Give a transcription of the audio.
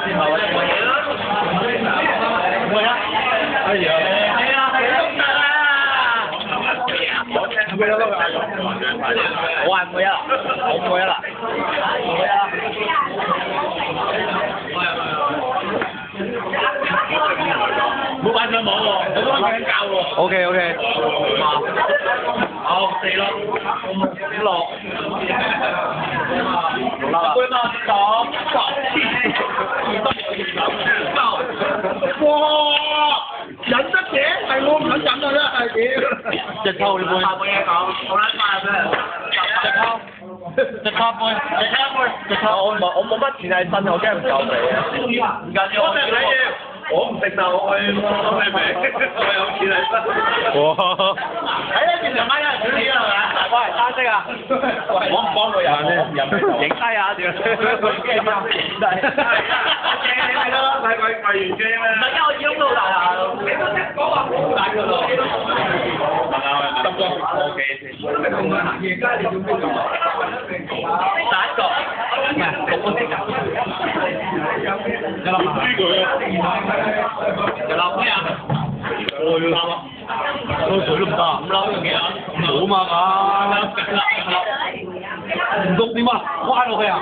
線頭嘅。唔會啊！哎呀！係啊！唔會啦！我係唔會啊！我唔會啊啦！唔會啊！冇擺上網喎，我都瞓緊覺喎。OK。好，4粒，5落，6粒啦。哇！忍得嘅，係我唔肯忍啊！真係屌。隻抽呢杯。冇嘢講，好撚快咩？隻抽，我冇乜錢喺身，我驚唔夠你啊！唔緊要，我唔食就我去攞咩名，我有錢喺身。哇！喺呢邊2蚊一人少啲係咪？喂，單色啊！我唔幫佢飲，影低下條。影低。你咪咯，睇佢跪完機咩？唔係，因為我腰都大下咯。你都識講話好大㗎咯。得唔得？OK 先。而家你做咩做？第一個，唔係6個色㗎。有冇輸佢啊？就撈咩啊？我要撈啊！撈水都唔得啊！咁撈用幾啊？冇嘛嘛！唔篤點啊？關落去啊！